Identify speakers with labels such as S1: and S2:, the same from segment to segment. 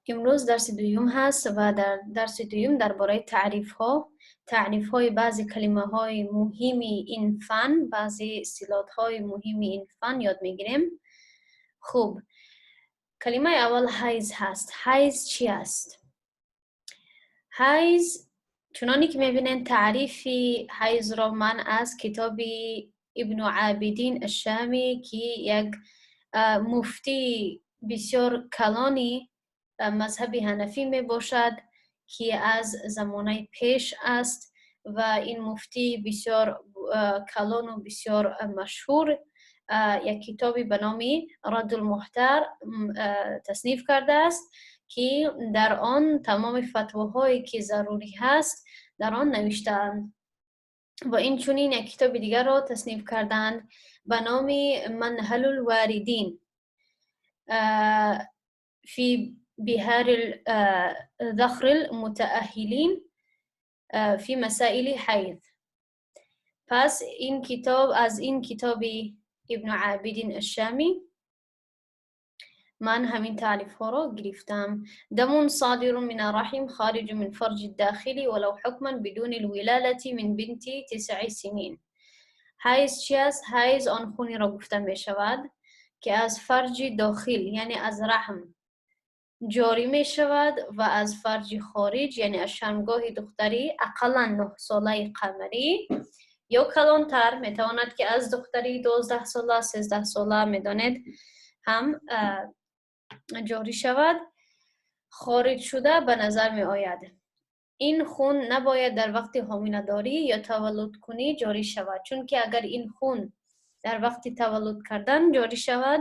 S1: امروز درس دوم هست و در درس دوم درباره تعریف های بعضی کلمه های مهم این فن، بعضی اصطلاحات های مهم این فن یاد میگیریم. خوب، کلمه اول حیض هست. حیض چی است؟ حیض چنانی که میبینین تعریف حیض را من از کتاب ابن عابدین الشامی که یک مفتی بسیار کلانی مذهب حنفی می باشد که از زمانه پیش است و این مفتی بسیار کلان و بسیار مشهور یک کتابی به نام رد المحتر تصنیف کرده است که در آن تمام فتواهایی که ضروری هست در آن نوشتند و این چنین یک کتاب دیگر را تصنیف کردند به نام منهل الواردین في بهار ذخر المتأهلین في مسائل حیض. پس این کتاب از این کتاب ابن عابدین الشامی من همین تعریف ها رو گرفتم. دم صادر من الرحم خارج من فرج الداخلی ولو حکما بدون الولادة من بنت 9 سنین. حیض چی است؟ حیض آن خونی را گفته می شود که از فرج داخل یعنی از رحم جاری می شود و از فرج خارج یعنی از شرمگاه دختری اقلا 9 ساله قمری یا کلانتر می تواند که از دختری 12 ساله 13 ساله می دانید هم جاری شود خارج شده به نظر می آید. این خون نباید در وقت حامله داری یا تولد کنی جاری شود، چون که اگر این خون در وقت تولد کردن جاری شود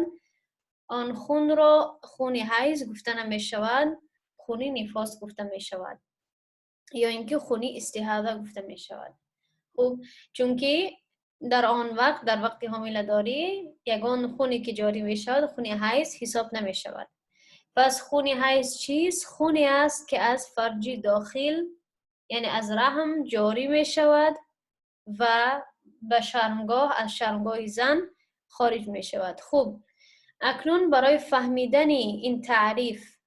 S1: آن خون را خون حیض گفته نمی شود، خون نفاس گفته می شود یا اینکه خونی استحاضه گفته می شود. خوب، چون که در آن وقت در وقت حامله داری یگان خونی که جاری می شود خون حیض حساب نمی شود. پس خون حیض چیست؟ خونی است که از فرج داخل یعنی از رحم جاری می شود و به شرمگاه از شرمگاه زن خارج می شود. خوب، اکنون برای فهمیدن این تعریف،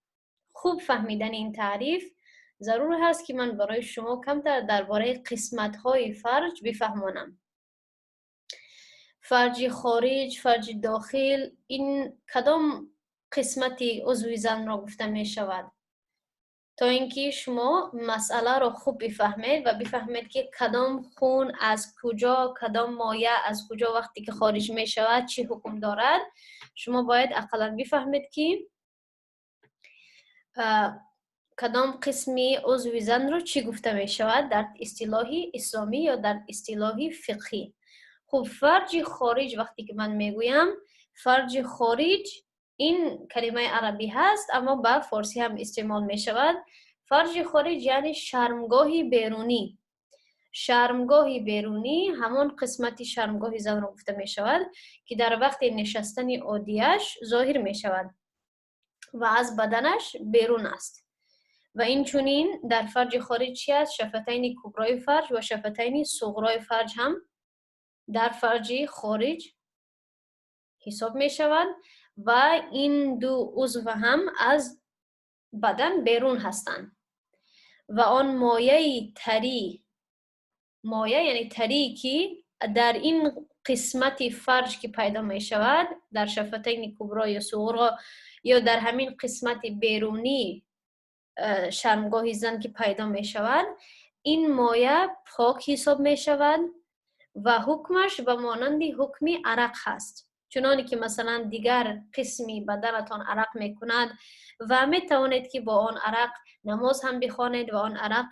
S1: خوب فهمیدن این تعریف ضرور هست که من برای شما کمتر درباره قسمت های فرج بفهمانم. فرج خارج، فرج داخل، این کدام قسمتی عضو زن را گفته می شود تا اینکه شما مسئله را خوب بفهمید و بفهمید که کدام خون از کجا، کدام مایع از کجا وقتی که خارج می شود چی حکم دارد. شما باید اقلا بفهمید که کدام قسمی عضو زن رو چی گفته می شود در اصطلاح اسلامی یا در اصطلاح فقهی. خب فرج خارج وقتی که من میگویم فرج خارج این کلمه عربی هست اما به فارسی هم استعمال می شود. فرج خارج یعنی شرمگاه بیرونی. شرمگاه بیرونی همان قسمتی شرمگاه زن رو گفته می شود که در وقت نشستن عادیش ظاهر می شود و از بدنش بیرون است و این چونین در فرج خارج چی است؟ شفتین کبرای فرج و شفتین صغرای فرج هم در فرج خارج حساب می شود و این دو عضو هم از بدن بیرون هستند و آن مایع تری، مایع یعنی تری که در این قسمت فرج که پیدا می شود در شفتین کبرا یا صغرا یا در همین قسمت بیرونی شرمگاه زن که پیدا می شود این مایع پاک حساب می شود و حکمش به مانند حکم عرق هست. چنانی که مثلا دیگر قسمی بدنتان عرق می کند و می توانید که با آن عرق نماز هم بخوانید و آن عرق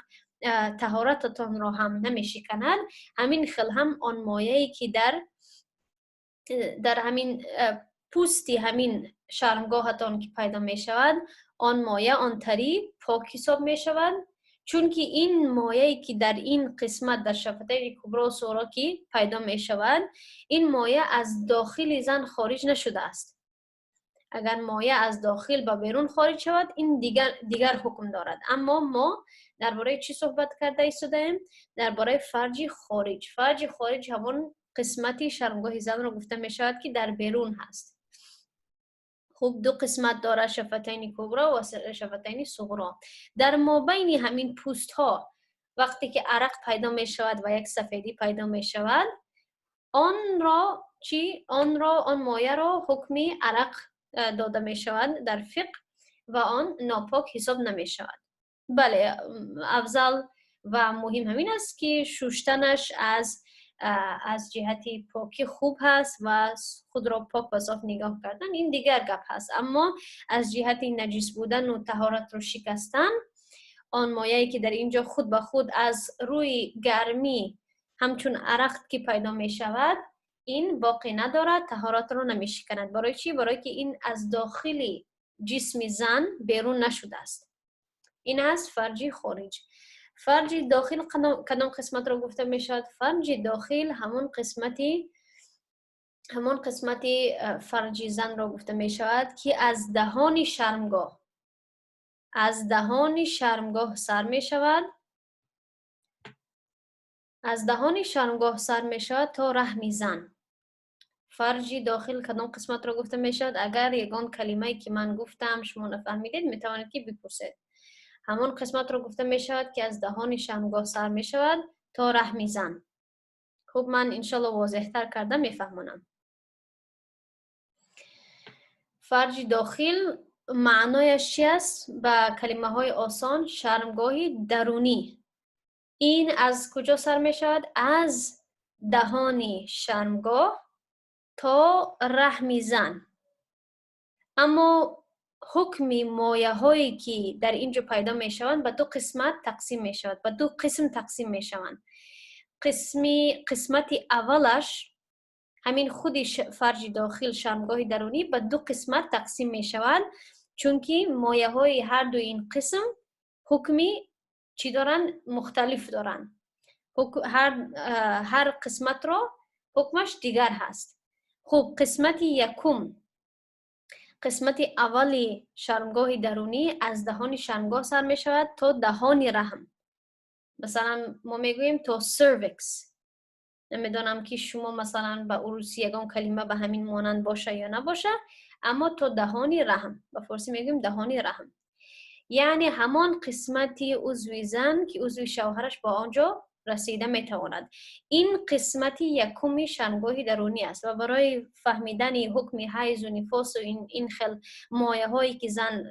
S1: طهارتتان را هم نمی شکند، همین خل هم آن مایعی که در همین پوستی همین شرمگاهتان که پیدا می شود آن مایع آن تری پاک حساب می شود، چون که این مایعی که در این قسمت در شفتین کبرا و صغرا که پیدا می شود این مایع از داخل زن خارج نشده است. اگر مایع از داخل به بیرون خارج شود این دیگر حکم دارد. اما ما درباره چی صحبت کرده ایستادیم؟ درباره فرج خارج. فرج خارج همون قسمتی شرمگاه زن رو گفته می شود که در بیرون هست. خوب دو قسمت داره، شفتین کبرا و شفتین صغرا. در مابین همین پوست ها وقتی که عرق پیدا می شود و یک سفیدی پیدا می شود، آن مایه را حکمی عرق داده می شود در فقه و آن ناپاک حساب نمی شود. بله، افضل و مهم همین است که شوشتنش از جهتی پاکی خوب هست و خود را پاک و صاف نگاه کردن، این دیگر گپ هست. اما از جهتی نجس بودن و طهارت رو شکستن، آن مایه‌ای که در اینجا خود به خود از روی گرمی همچون عرق که پیدا می شود، این باقی ندارد، طهارت رو نمی شکند. برای چی؟ برای که این از داخلی جسم زن بیرون نشده است. این است فرج خارج. فرج داخل کدام قسمت رو گفته می شود؟ فرج داخل همون قسمتی فرج زن رو گفته می شود که از دهان شرمگاه سر می شود، از دهان شرمگاه سر می شود تا رحم زن. فرج داخل کدام قسمت رو گفته می شود؟ اگر یگان کلمه‌ای که من گفتم شما نفهمیدید می توانید که بپرسید. همون قسمت رو گفته می شود که از دهان شرمگاه سر می شود تا رحم زن. خب من انشالله واضح تر کردم، میفهمونم. فرج داخل معنایش چی است؟ با کلمه های آسان شرمگاهی درونی. این از کجا سر می شود؟ از دهان شرمگاه تا رحم زن. اما حکم مایه هایی که در اینجا پیدا می شوند به دو قسمت تقسیم می شود، به دو قسم تقسیم می شوند. قسمت اولش همین خود فرج داخل شرمگاه درونی به دو قسمت تقسیم می شود، چون که مایه های هر دو این قسم حکمی چی دارن؟ مختلف دارن. هر قسمت را حکمش دیگر هست. خب قسمت یکم، قسمت اولی شرمگاه درونی از دهان شرمگاه سر می شود تا دهان رحم. مثلا ما میگوییم تا سرویکس. نمیدونم که شما مثلا به روسی یگان کلمه به همین مانند باشه یا نباشه، اما تا دهان رحم، به فارسی میگیم دهان رحم، یعنی همان قسمتی عضو زن که عضو شوهرش با آنجا رسیده میتواند. این قسمتی یکمی شرمگاه درونی است و برای فهمیدن حکم حیض و نفاس و این خل مایه هایی که زن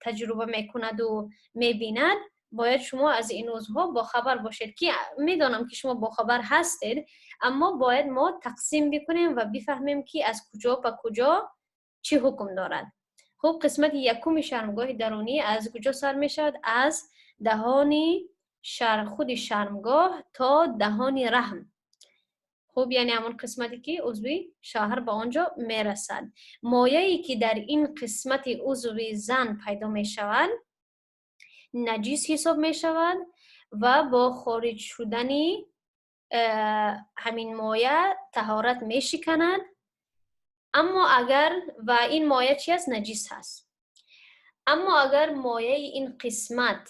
S1: تجربه میکند و میبیند، باید شما از این عضوها با خبر باشید. که میدانم که شما با خبر هستید، اما باید ما تقسیم بکنیم و بفهمیم که از کجا به کجا چی حکم دارد. خب قسمت یکم شرمگاه درونی از کجا سر می شود؟ از دهان خود شرمگاه تا دهان رحم. خب یعنی همون قسمتی که عضوی شوهر به آنجا می رسد. مایه‌ای که در این قسمت عضوی زن پیدا می شود نجیس حساب می شود و با خارج شدنی همین مایه طهارت می شکند. اما اگر و این مایه چی است؟ نجیس هست. اما اگر مایه این قسمت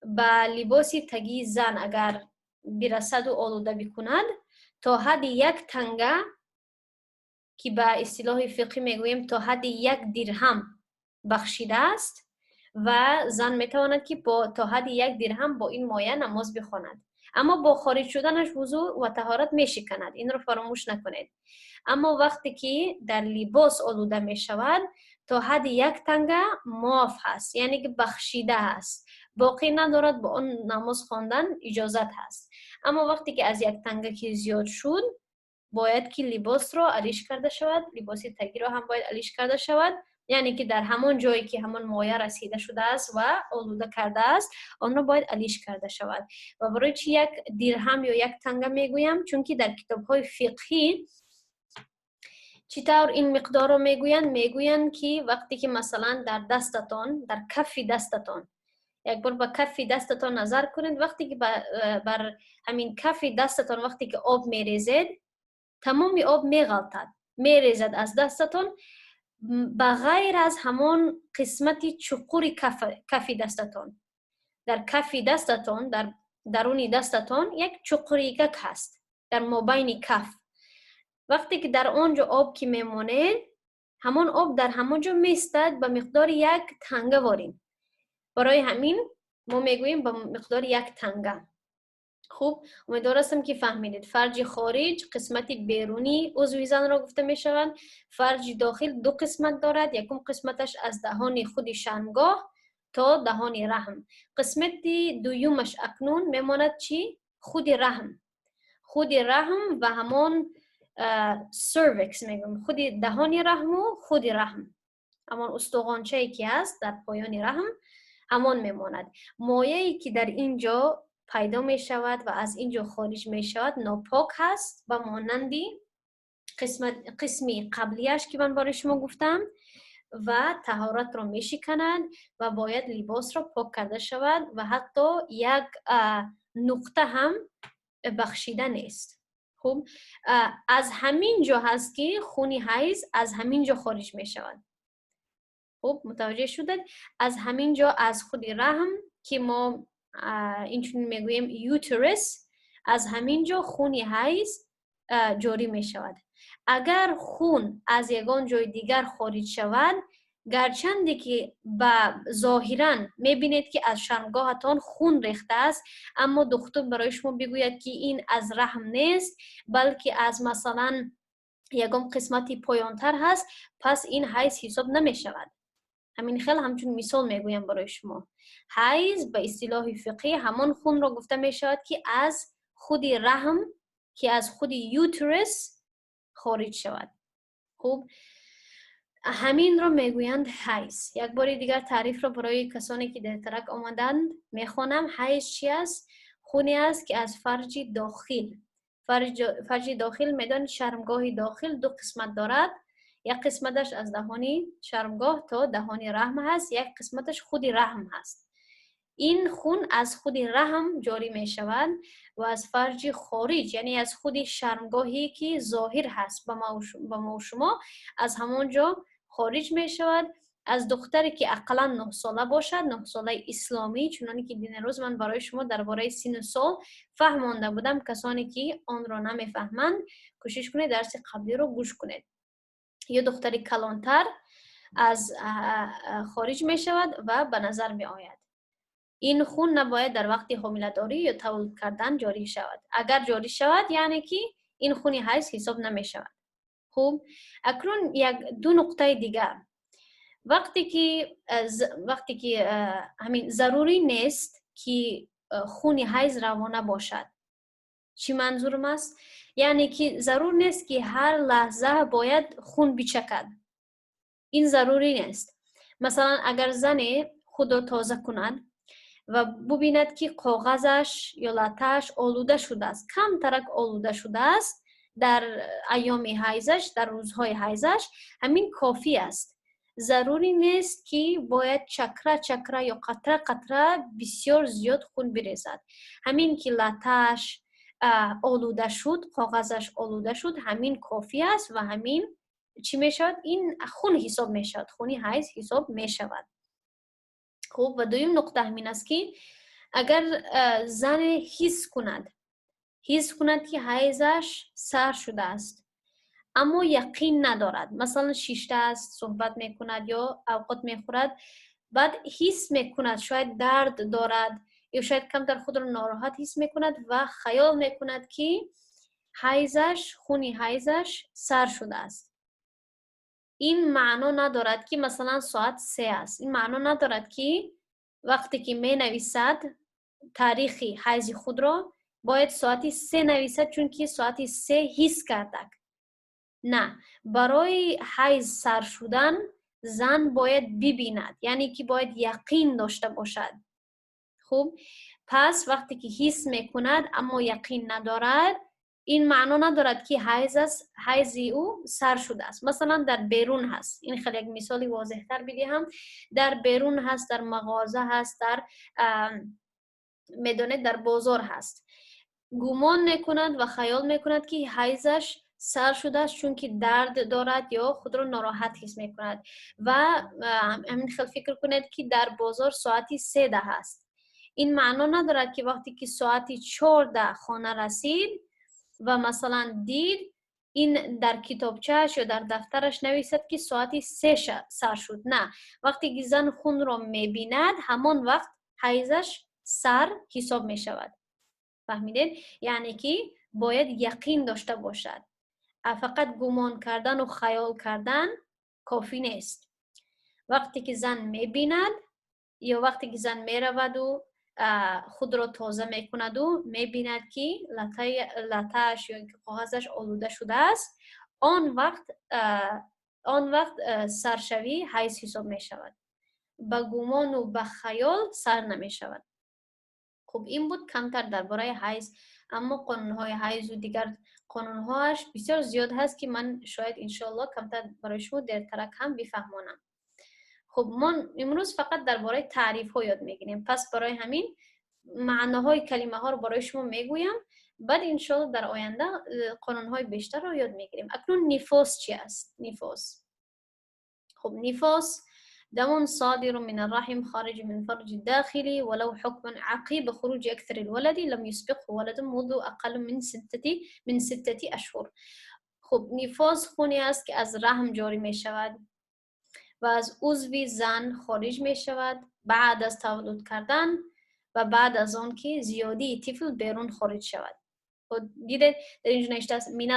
S1: به لباس تگی زن اگر برسد و آلوده بکند، تا حد 1 تنگه که به اصطلاح فقهی میگوییم تا حد 1 درهم بخشیده است و زن میتواند که تا حد 1 درهم با این مایه نماز بخواند. اما با خارج شدنش وضو و طهارت میشکند، این رو فراموش نکنید. اما وقتی که در لباس آلوده می شود تا حد 1 تنگه معاف هست، یعنی که بخشیده هست، باقی ندارد، با آن نماز خواندن اجازت هست. اما وقتی که از 1 تنگه که زیاد شد، باید که لباس را علیش کرده شود، لباس تگی را هم باید علیش کرده شود، یعنی که در همان جایی که همان مایه رسیده شده است و آلوده کرده است آن را باید علیش کرده شود. و برای چی 1 درهم یا 1 تنگه میگویم؟ چون که در کتاب‌های فقهی چطور این مقدار رو میگویند که وقتی که مثلا در دستتان، در کف دستتان، یک بار به کف دستتان نظر کنید، وقتی که بر همین کف دستتان وقتی که آب میریزید، تمام آب میغلطد، میریزد از دستتان، بغیر از همان قسمتی چقور کف دستتان. در کف دستتان، در درون دستتان یک چقوریکک هست در مابین کف. وقتی که در آنجا آب که میمونه، همان آب در همونجا میستد به مقدار 1 تنگه وارین. برای همین ما میگوییم به مقدار 1 تنگه. خوب، امیدوار هستم که فهمیدید. فرج خارج قسمت بیرونی عضوی زن را گفته می شوند. فرج داخل 2 قسمت دارد. یکم قسمتش از دهان خود شرمگاه تا دهان رحم. قسمت دویمش اکنون میماند چی؟ خود رحم. خود رحم و همان سرویکس میگم، خود دهان رحم و خود رحم، همان استخوانچه ای که هست در پایان رحم همان میماند. مایعی که در اینجا پیدا می شود و از اینجا خارج می شود ناپاک هست و مانندی قسمی قبلیش که من برای شما گفتم و طهارت را می شکند و باید لباس را پاک کرده شود و حتی 1 نقطه هم بخشیده نیست. خب از همین جا هست که خون حیض از همین جا خارج می شود. خب متوجه شدید؟ از همین جا از خود رحم که ما اینچون میگوییم یوترس، از همین جا خون حیض جاری می شود. اگر خون از یگان جای دیگر خارج شود، گرچندی که به ظاهراً میبینید که از شرمگاهتان خون ریخته است، اما دکتر برای شما بگوید که این از رحم نیست بلکه از مثلا یگان قسمتی پایانتر هست، پس این حیض حساب نمی شود. همین خیلی همچون مثال میگویم برای شما. حیض به اصطلاح فقهی همان خون را گفته می شود که از خود رحم، که از خود یوترس خارج شود. خوب، همین را میگویند حیض. یک بار دیگر تعریف را برای کسانی که در ترک آمدند میخوانم. حیض چی است؟ خونی است که از فرج داخل، فرج داخل میدان شرمگاه داخل 2 قسمت دارد. یک قسمتش از دهان شرمگاه تا دهان رحم هست، یک قسمتش خود رحم هست. این خون از خود رحم جاری می شود و از فرج خارج، یعنی از خود شرمگاهی که ظاهر هست به ما و شما، از همونجا خارج می شود. از دختری که اقلا 9 ساله باشد، 9 ساله اسلامی، چونانی که دین روز من برای شما درباره سن و سال فهمانده بودم. کسانی که آن را نمیفهمند کوشش کنید درس قبلی رو گوش کنید. یا دختری کلانتر از خارج می شود و به نظر می آید. این خون نباید در وقت حامله‌داری یا تولد کردن جاری شود. اگر جاری شود یعنی که این خون حیض حساب نمی شود. خوب، اکنون 2 نقطه دیگر. وقتی که همین ضروری نیست که خون حیض روانه باشد. چی منظورم است؟ یعنی که ضرور نیست که هر لحظه باید خون بچکد. این ضروری نیست. مثلا اگر زن خود را تازه کند و ببیند که کاغذش یا لاته‌اش آلوده شده است، کم ترک آلوده شده است در ایام حیضش، در روزهای حیضش، همین کافی است. ضروری نیست که باید چکره یا قطره بسیار زیاد خون بریزد. همین که لاته‌اش آلوده شد، کاغذش آلوده شد، همین کافی است و همین چی می شود؟ این خون حساب می شود، خونی حیض حساب می شود. خوب، و دویم نقطه همین است که اگر زن حس کند که حیضش سر شده است اما یقین ندارد، مثلا شیشته است، صحبت می کند یا اوقات می خورد، بعد حس می کند شاید درد دارد یا شاید کمتر خود را ناراحت حس می کند و خیال می کند که خونی حیضش سر شده است، این معنا ندارد که مثلا ساعت 3 است. این معنا ندارد که وقتی که می نویسد تاریخ حیض خود را باید ساعت 3 نویسد چون که ساعت 3 حس کرده. نه، برای حیض سر شدن زن باید ببیند، یعنی که باید یقین داشته باشد. خوب، پس وقتی که حس میکند اما یقین ندارد، این معنا ندارد که حیض او سر شده است. مثلا در بیرون هست، این خیلی یک مثالی واضح تر بدهم، در بیرون هست، در مغازه هست، در میدانه در بازار هست، گمان میکند و خیال میکند که حیضش سر شده است چون که درد دارد یا خود را ناراحت حس میکند و همین خیلی فکر کند که در بازار ساعتی 3 هست. این معنا ندارد که وقتی که ساعتی 4 خانه رسید و مثلا دید این در کتابچهش یا در دفترش نویسد که ساعتی 3 سر شد. نه، وقتی که زن خون را میبیند همان وقت حیضش سر حساب می شود. فهمیدید؟ یعنی که باید یقین داشته باشد. فقط گمان کردن و خیال کردن کافی نیست. وقتی که زن میبیند یا وقتی که زن میرود و خود را تازه میکند و میبیند که لطه‌اش یا کاغذش آلوده شده است، آن وقت سرشوی حیض حساب می شود. با گمان و با خیال سر نمی شود. خب این بود کمتر درباره حیض، اما قانون‌های حیض و دیگر قانون‌هاش بسیار زیاد هست که من شاید انشالله کمتر برای شما دیرتر هم بفهمانم. خب ما امروز فقط درباره تعریف ها یاد میگیریم، پس برای همین معناهای کلمه ها رو برای شما میگویم، بعد انشالله در آینده قانون های بیشتر رو یاد میگیریم. اکنون نفاس چی است؟ نفاس، خب نفاس دم صادر من الرحم خارج من فرج الداخلي ولو حكما عقيب خروج أكثر الولد لم يسبقه ولد منذ أقل من 6 أشهر. خب نفاس خونی است که از رحم جاری می شود و از عضو زن خارج می شود بعد از تولد کردن و بعد از آن که زیادی طفل بیرون خارج شود. خب دیدید در اینجا نوشته است من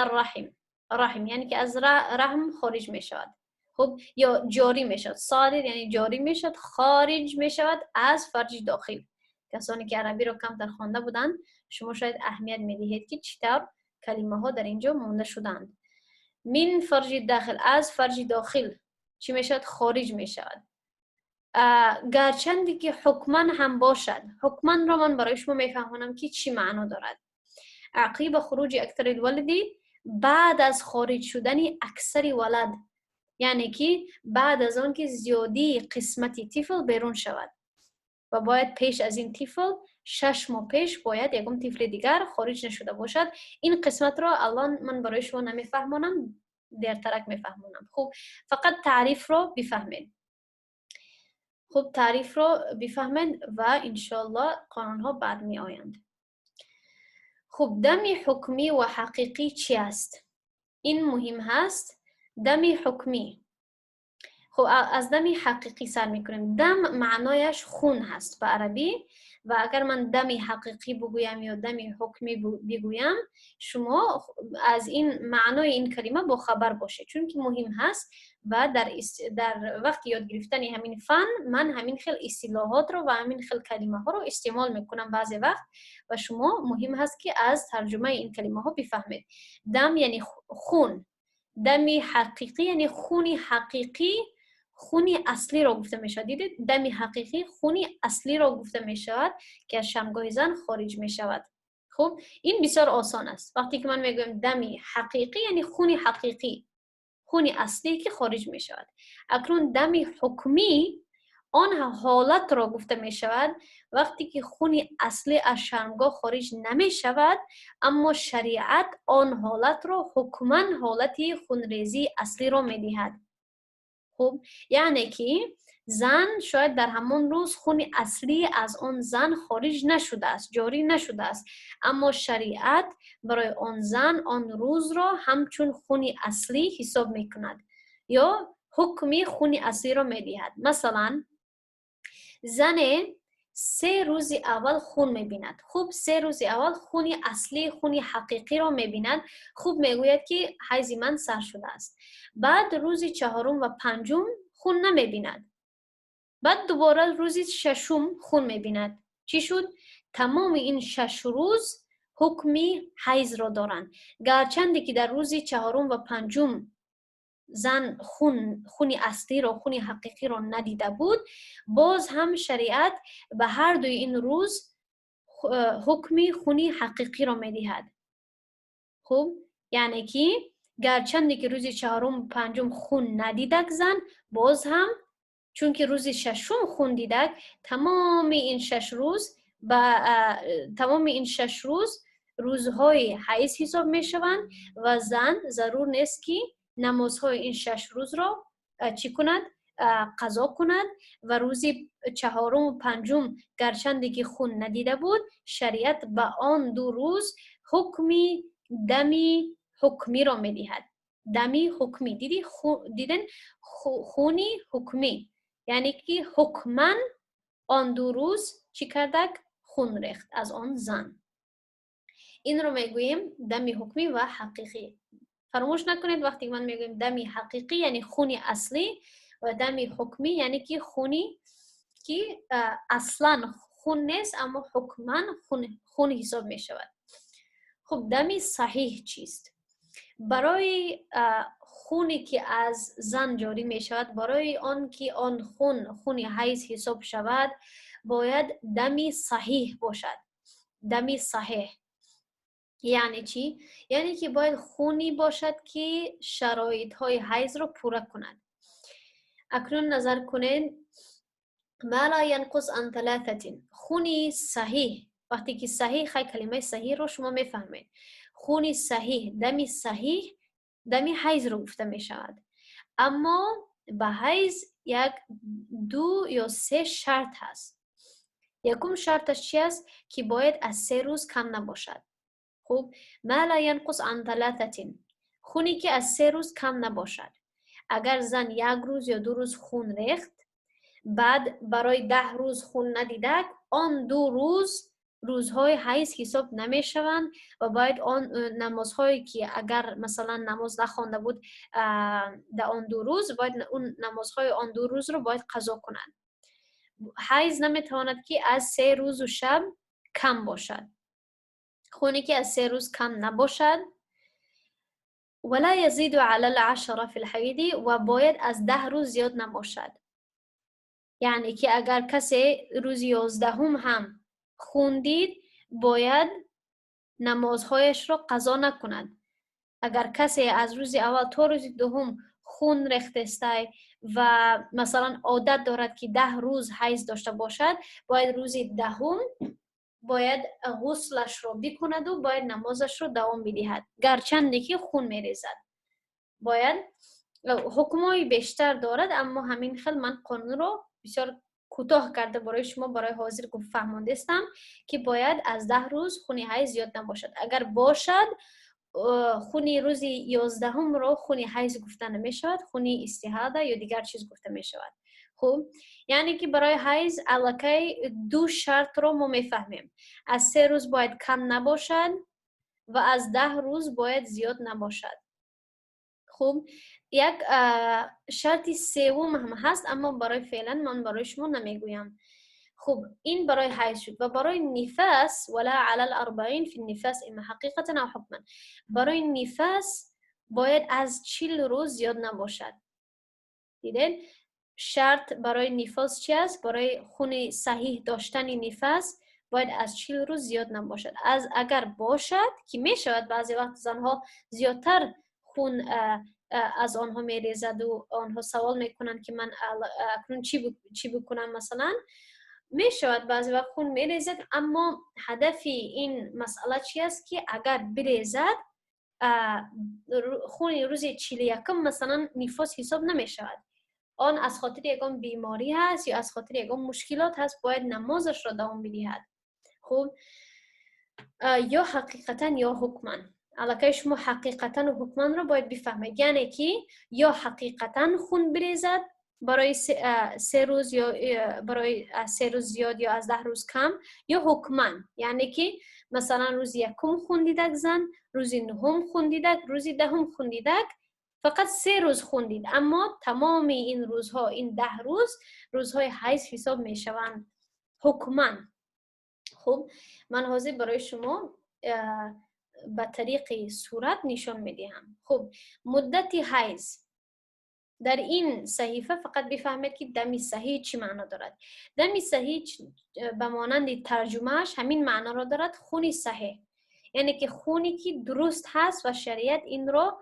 S1: الرحم یعنی که از رحم خارج می شود. خب یا جاری می شود، صادر یعنی جاری می شود، خارج می شود از فرج داخل. کسانی که عربی رو کمتر خوانده بودن شما شاید اهمیت می دهید که چطور کلمه ها در اینجا مونده شدند. من فرج داخل، از فرج داخل چی می شود؟ خارج می شود. گرچندی که حکما هم باشد، حکما را من برای شما می فهمونم که چی معنا دارد. عقیب خروج اکثر الولدی، بعد از خارج شدن اکثر ولد، یعنی که بعد از آن که زیادی قسمتی طفل بیرون شود و باید پیش از این طفل 6 ماه پیش باید یکم طفل دیگر خارج نشده باشد. این قسمت را الان من برای شما نمیفهمونم، دیرترک میفهمونم. خب فقط تعریف رو بفهمید. خب تعریف رو بفهمید و انشالله قانون ها بعد می آیند. خب دم حکمی و حقیقی چی است؟ این مهم هست. دم حکمی، خب از دم حقیقی سر میکنیم. دم معنایش خون هست به عربی و اگر من دم حقیقی بگویم یا دم حکمی بگویم شما از این معنای این کلمه با خبر باشه، چون که مهم هست و در وقت یاد گرفتن همین فن من همین خیل اصطلاحات رو و همین خیل کلمه ها رو استعمال میکنم بعضی وقت و شما مهم هست که از ترجمه این کلمه ها بفهمید. دم یعنی خون، دم حقیقی یعنی خونی حقیقی، خونی اصلی را گفته می شود. دیدید دم حقیقی خونی اصلی را گفته می شود که از شمگاه زن خارج می شود. خب این بسیار آسان است. وقتی که من میگم دم حقیقی یعنی خونی حقیقی، خونی اصلی که خارج می شود. اکنون دم حکمی آن حالت را گفته می شود وقتی که خونی اصلی از شرمگاه خارج نمی شود اما شریعت آن حالت را حکما حالتی خونریزی اصلی را می دهد. خب یعنی که زن شاید در همون روز خون اصلی از آن زن خارج نشده است، جاری نشده است، اما شریعت برای آن زن آن روز را همچون خون اصلی حساب می کند یا حکمی خون اصلی را می دهد. مثلا زن 3 روز اول خون می بیند. خوب 3 روز اول خون اصلی خون حقیقی را می بیند. خوب می گوید که حیض من سر شده است. بعد روز 4 و 5 خون نمی بیند. بعد دوباره روز 6 خون می بیند. چی شد؟ تمام این 6 روز حکمی حیض را دارند. گرچند که در روز 4 و 5 زن خونی اصلی را خونی حقیقی را ندیده بود، باز هم شریعت به هر دوی این روز حکمی خونی حقیقی را میدهد. خب یعنی که گرچند که روز 4 و 5 خون ندیدک زن، باز هم چون که روز 6 خون دیدک تمام این 6 روز روزهای حیض حساب می شوند و زن ضرور نیست که نمازهای این 6 روز را چی کند؟ قضا کند و روزی 4 و 5 گرچند که خون ندیده بود شریعت به آن 2 روز حکمی دمی حکمی را میدهد. دمی حکمی دیدن خونی حکمی یعنی که حکما آن 2 روز چی کردک؟ خون ریخت از آن زن. این رو میگوییم دمی حکمی و حقیقی. فراموش نکنید وقتی من میگویم دمی حقیقی یعنی خونی اصلی و دمی حکمی یعنی که خونی که اصلا خون نیست اما حکما خون حساب می شود. خب دمی صحیح چیست؟ برای خونی که از زن جاری می شود، برای آن که آن خونی حیض حساب شود، باید دمی صحیح باشد. دمی صحیح یعنی چی؟ یعنی که باید خونی باشد که شرایط های حیض رو پوره کند. اکنون نظر کنید ما لا ينقص عن 3 خونی صحیح. وقتی که صحیح خیلی کلمه صحیح رو شما میفهمید. خونی صحیح، دمی حیض رو گفته می شود. اما به حیض 1 2 یا 3 شرط هست. یکم شرطش چی است؟ که باید از 3 روز کم نباشد. خب ما لا ينقص عن 3 خونی که از 3 روز کم نباشد. اگر زن 1 روز یا 2 روز خون ریخت بعد برای 10 روز خون ندیدک، آن 2 روزهای حیض حساب نمی شوند و باید آن نمازهایی که اگر مثلا نماز نخوانده بود در آن 2 روز باید اون نمازهای آن 2 روز رو باید قضا کنند. حیض نمیتواند که از 3 روز و شب کم باشد. خونی که از 3 روز کم نباشد. ولا يزيد على 10 في الحيض و باید از 10 روز زیاد نباشد. یعنی که اگر کسی روز 11 هم خون دید باید نمازهایش را قضا نکند. اگر کسی از روز اول تا روز 2 خون ریخته است و مثلا عادت دارد که 10 روز حیض داشته باشد، باید روز 10 باید غسلش رو بکند و باید نمازش رو دوام بدهد گرچند که خون میریزد. باید حکمای بیشتر دارد اما همین خیلی من قانون رو بسیار کوتاه کرده برای شما برای حاضر فهمانده استم که باید از 10 روز خونی حیض زیاد نباشد. اگر باشد خونی روزی 11 رو خونی حیض گفته نمی شود، خونی استحاضه یا دیگر چیز گفته می شود. خب یعنی که برای حیض الکی 2 شرط رو ما میفهمیم. از 3 روز باید کم نباشد و از 10 روز باید زیاد نباشد. خب یک شرطی 3 هم هست اما برای فعلا من برای شما نمیگویم. خب این برای حیض شد. و برای نفاس ولا علی 40 فی النفاس اما حقیقتا او حکما، برای نفاس باید از 40 روز زیاد نباشد. دیدین شرط برای نفاس چی است؟ برای خون صحیح داشتن نفاس باید از 40 روز زیاد نباشد. از اگر باشد که می شود بعضی وقت زنها زیادتر خون از آنها میریزد و آنها سوال میکنند که من اکنون چی بکنم. مثلا می شود بعضی وقت خون میریزد اما هدف این مسئله چی است که اگر بریزد خون روز 41 مثلا نفاس حساب نمی شود. آن از خاطر یکم بیماری هست یا از خاطر یکم مشکلات هست باید نمازش را دوام بدهد. خب یا حقیقتا یا حکما. الکی شما حقیقتا و حکما را باید بفهمید. یعنی که یا حقیقتا خون بریزد برای 3 روز یا برای 3 روز زیاد یا از 10 روز کم، یا حکما یعنی که مثلا روز 1 خون دیدک زن، روز 9 خون دیدک، روز 10 خون دیدک، فقط 3 روز خون دید اما تمام این روزها این 10 روز روزهای حیض حساب می شوند حکما. خب من حاضر برای شما به طریق صورت نشان میدهم. خب مدت حیض در این صحیفه فقط بفهمید که دمی صحیح چی معنا دارد. دمی صحیح به مانند ترجمهش همین معنا را دارد، خونی صحیح، یعنی که خونی که درست هست و شریعت این را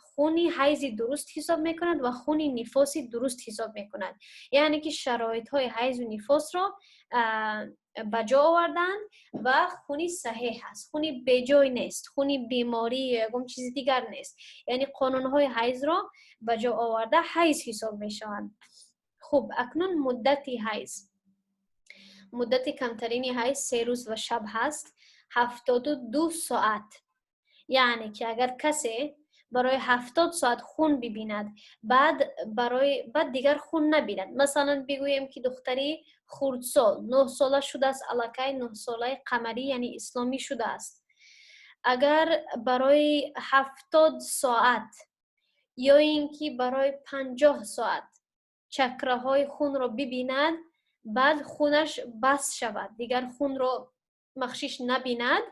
S1: خونی حیضی درست حساب میکند و خونی نفاسی درست حساب میکند. یعنی که شرایط های حیض و نفاس را بجا آوردن و خونی صحیح هست، خونی بیجای نیست، خونی بیماری یا چیز دیگر نیست. یعنی قانون های حیض را بجا آورده حیض حساب میشوند. خب اکنون مدت حیض، مدت کمترین حیض 3 روز و شب هست، 72 ساعت. یعنی که اگر کسی برای 70 ساعت خون ببیند بعد دیگر خون نبیند، مثلا بگوییم که دختری خردسال 9 ساله شده است، الکی 9 ساله قمری یعنی اسلامی شده است، اگر برای 70 ساعت یا اینکه برای 50 ساعت چکره های خون رو ببیند بعد خونش بس شود، دیگر خون رو مخشیش نبیند،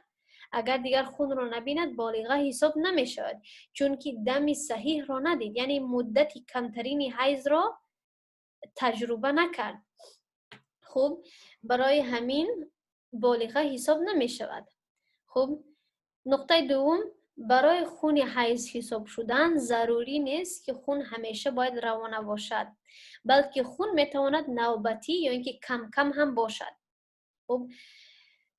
S1: اگر دیگر خون رو نبیند بالغه حساب نمی شود، چون که دم صحیح رو ندید، یعنی مدت کمترین حیض را تجربه نکرد. خب برای همین بالغه حساب نمی شود. خب نقطه دوم، برای خون حیض حساب شدن ضروری نیست که خون همیشه باید روانه باشد، بلکه خون میتواند نوبتی یا اینکه کم کم هم باشد. خب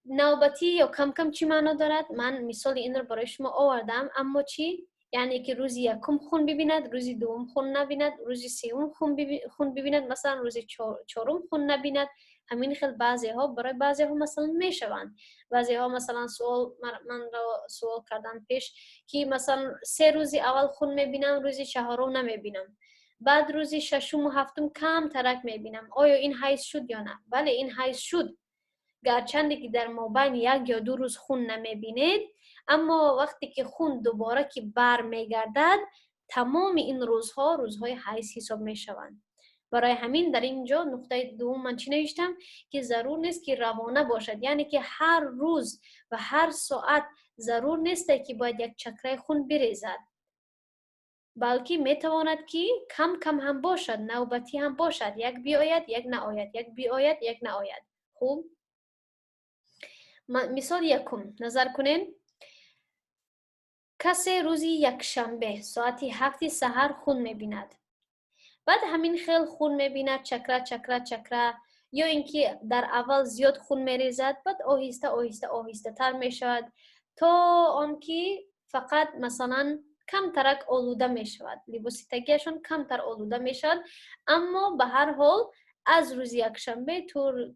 S1: نوبتی یا کم کم چی معنا دارد؟ من مثال این رو برای شما آوردم، اما چی؟ یعنی که روزی یکم خون ببیند، روزی دوم خون نبیند، روزی سوم خون ببیند، مثلا روزی چهارم خون نبیند. همین خیلی بعضی ها برای بعضی ها مثلا میشوند، بعضی ها مثلا من را سوال کردن پیش که مثلا 3 روزی اول خون میبینم، روزی چهارم نمیبینم، بعد روزی ششم و هفتم کم ترک میبینم، آیا این حیض شد یا نه؟ بله این حیض شد، گرچند که در مابین 1 یا 2 روز خون نمیبینید، اما وقتی که خون دوباره که بر میگردد تمام این روزها روزهای حیض حساب میشوند. برای همین در اینجا نقطه دوم من چی نوشتم که ضرور نیست که روانه باشد، یعنی که هر روز و هر ساعت ضرور نیست که باید یک چکره خون بریزد، بلکه میتواند که کم کم هم باشد، نوبتی هم باشد، یک بیاید یک نآید، یک بیاید یک نآید. خوب مثال یکم نظر کنین، کسی روزی یک شنبه ساعت 7 سحر خون میبیند، بعد همین خیل خون میبیند، چکره یا اینکه در اول زیاد خون میریزد، بعد آهسته تر میشود تا آنکه فقط مثلا کم ترک آلوده میشود، لباس تگیشون کم تر آلوده میشود، اما به هر حال از روز یک شنبه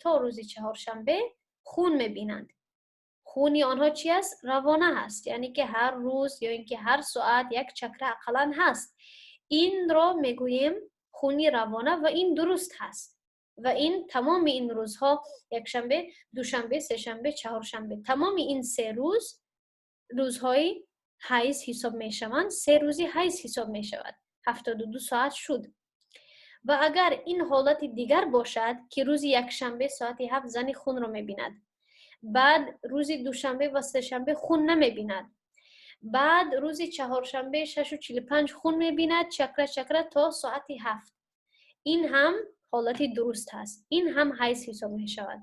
S1: تا روز چهارشنبه خون میبینند. خونی آنها چی است؟ روانه هست، یعنی که هر روز یا اینکه هر ساعت یک چکره اقلا هست. این را میگوییم خونی روانه و این درست هست و این تمام این روزها، یک شنبه، دوشنبه، سه شنبه، چهارشنبه، تمام این 3 روز روزهای حیض حساب می شوند، 3 روزی حیض حساب می شود، 72 ساعت شد. و اگر این حالت دیگر باشد که روزی یک شنبه ساعت 7 زن خون رو میبیند، بعد روزی دوشنبه و سه شنبه خون نمیبیند، بعد روزی چهارشنبه 6:45 خون میبیند چکره تا ساعت 7، این هم حالتی درست هست، این هم حیض حساب می شود.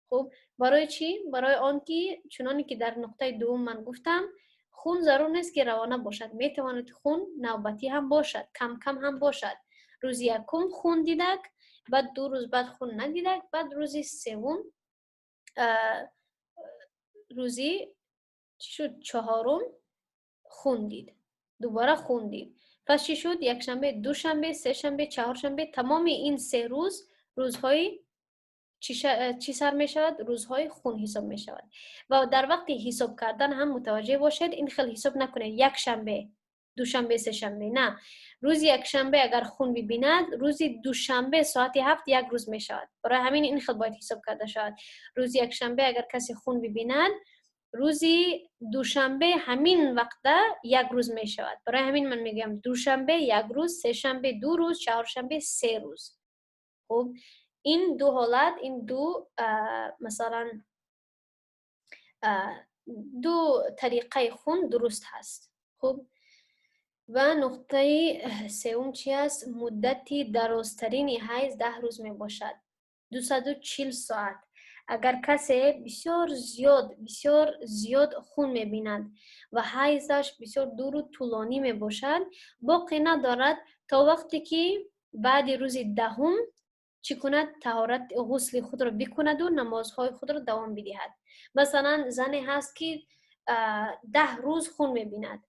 S1: خب برای چی؟ برای آنکه چنانی که در نقطه دوم من گفتم خون ضرور نیست که روانه باشد، میتواند خون نوبتی هم باشد، کم کم هم باشد، روزی یکم خون دیدک، بعد 2 روز بعد خون ندیدک، بعد روزی سوم روزی چی شد؟ چهارم خون دید، دوباره خون دید، پس چی شد؟ یک شنبه، دوشنبه، سه شنبه، چهارشنبه، تمام این 3 روز روزهای چی سر می شود؟ روزهای خون حساب می شود. و در وقت حساب کردن هم متوجه باشید این خیلی حساب نکنید یک شنبه، دوشنبه، سه شنبه، نه، روز یک شنبه اگر خون ببیند روزی دوشنبه ساعت 7 یک روز می شود، برای همین این خیلی باید حساب کرده شود. روز یک شنبه اگر کسی خون ببیند روزی دوشنبه همین وقت 1 روز می شود، برای همین من میگم دوشنبه 1 روز، سه شنبه 2 روز، چهارشنبه 3 روز. خب این دو حالت، این دو مثلا دو طریقه خون درست هست. خب و نقطه سوم چی است؟ مدتی درازترین حیض 10 روز می باشد، 240 ساعت. اگر کسی بسیار زیاد خون می بیند و حیضش بسیار دور و طولانی می باشد، باقی ندارد تا وقتی که بعد روز دهم چی کند؟ طهارت غسل خود را بکند و نمازهای خود را دوام بدهد. مثلا زنی هست که 10 روز خون میبیند،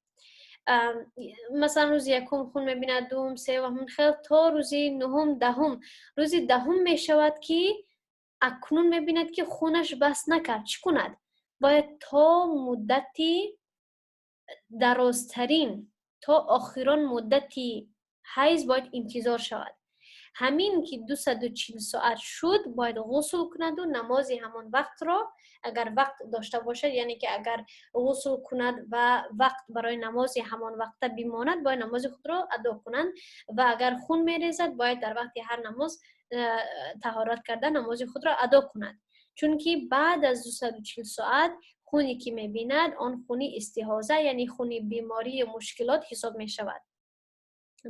S1: مثلا روز یکم خون میبیند، دوم، سوم، خیلی تا روزی نهم، دهم، روزی دهم میشود که اکنون میبیند که خونش بس نکرد، چی کند؟ باید تا مدتی درازترین تا آخرین مدتی حیض باید انتظار شود. همین که 240 ساعت شد باید غسل کند و نماز همان وقت را اگر وقت داشته باشد، یعنی که اگر غسل کند و وقت برای نماز همان وقت بماند باید نماز خود را ادا کنند و اگر خون میریزد باید در وقت هر نماز طهارت کرده نماز خود را ادا کند، چون که بعد از 240 ساعت خونی که میبیند آن خونی استحاضه یعنی خونی بیماری و مشکلات حساب می شود.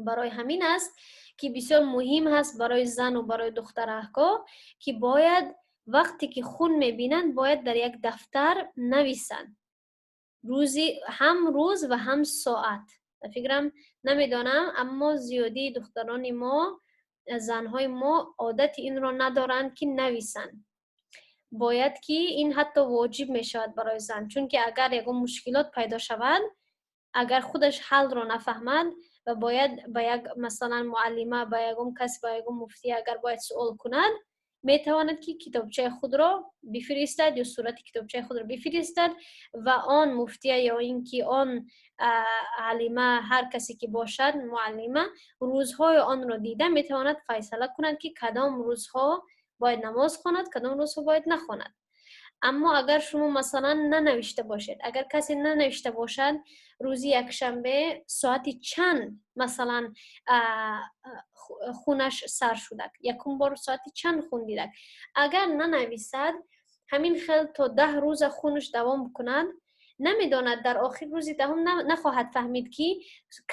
S1: برای همین است که بسیار مهم است برای زن و برای دختر احکا که باید وقتی که خون میبینند باید در یک دفتر نویسند، روزی هم روز و هم ساعت. فکرم نمیدانم اما زیادی دختران ما زنهای ما عادت این را ندارند که نویسند. باید که این حتی واجب می شود برای زن، چون که اگر یک مشکلات پیدا شود اگر خودش حل را نفهمد و باید با یک مثلا معلمه با یک کس با یک مفتی اگر باید سوال کند میتواند که کتابچه خود را بفرستد یا صورت کتابچه خود را بفرستد و آن مفتی یا اینکه آن عالمه هر کسی که باشد معلمه روزهای آن را دیده میتواند فیصله کند که کدام روزها باید نماز خواند کدام روزها باید نخواند. اما اگر شما مثلا ننوشته باشید، اگر کسی ننوشته باشد روزی یک شنبه ساعتی چند مثلا خونش سر شده، یکم بار ساعتی چند خون دیده، اگر ننویسد همین خیل تا 10 روز خونش دوام کند، نمیداند در آخر روزی دهم نخواهد فهمید که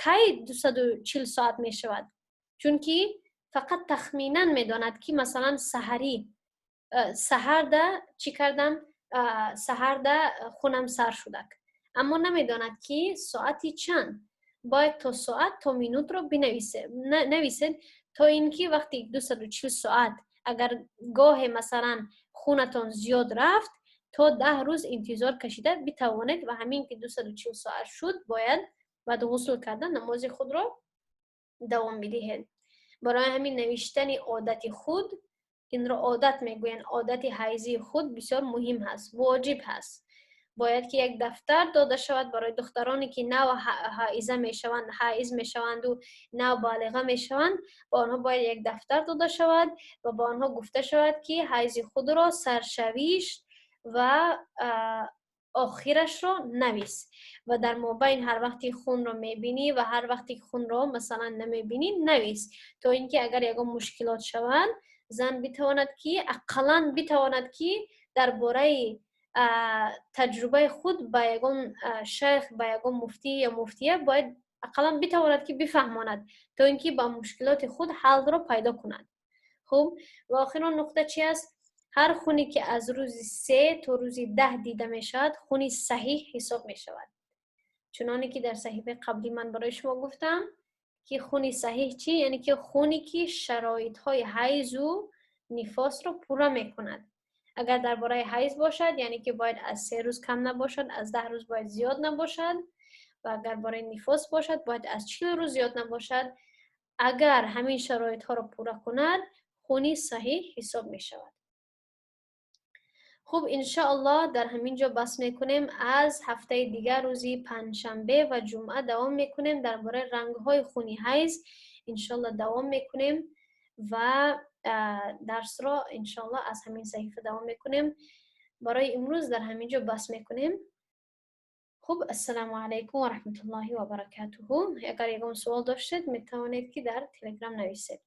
S1: کی 240 ساعت می شود، چون که فقط تخمینا میداند که مثلا سحر ده چی کردم سحر ده خونم سر شده، اما نمیداند که ساعتی چند باید تا ساعت تا مینوت رو نویسید تا اینکه وقتی 240 ساعت اگر گاه مثلا خونتان زیاد رفت تا 10 روز انتظار کشیده بتوانید و همین که 240 ساعت شد باید بعد غسل کردن نماز خود رو دوام بدهید. برای همین نوشتن عادت خود، این را عادت میگوین، عادت حیضی خود بسیار مهم هست، واجب هست. باید که یک دفتر داده شود برای دخترانی که نو حائض میشوند و نو بالغه میشوند، با آنها باید یک دفتر داده شود و با آنها گفته شود که حیض خود را سرشویش و آخرش را نویس و در مابین هر وقتی خون را میبینی و هر وقتی خون را مثلا نمیبینی نویس، تا اینکه اگر یک مشکلات شوند زن بتواند که اقلا بتواند که درباره تجربه خود با یگان شیخ با یگان مفتی یا مفتیه باید اقلا بتواند که بفهماند تا اینکه با مشکلات خود حل را پیدا کند. خب و آخرین نقطه چی است؟ هر خونی که از روز 3 تا روز 10 دیده می شود خونی صحیح حساب می شود، چنانه که در صحیفه قبلی من برای شما گفتم که خونی صحیح چی؟ یعنی که خونی که شرایط های حیض و نفاس رو پورا می کند. اگر درباره حیض باشد یعنی که باید از 3 روز کم نباشد، از 10 روز باید زیاد نباشد، و اگر برای نفاس باشد باید از 40 روز زیاد نباشد. اگر همین شرایط ها رو پورا کند خونی صحیح حساب می شود. خب انشاءالله در همین جا بس میکنیم. از هفته دیگر روزی پنجشنبه و جمعه دوام میکنیم درباره رنگ های خونی حیض انشاءالله دوام میکنیم و درس را انشاءالله از همین صحیفه دوام میکنیم. برای امروز در همین جا بس میکنیم. خب السلام علیکم و رحمت الله و برکاته. اگر یکم سوال داشتید میتوانید که در تلگرام نویسید.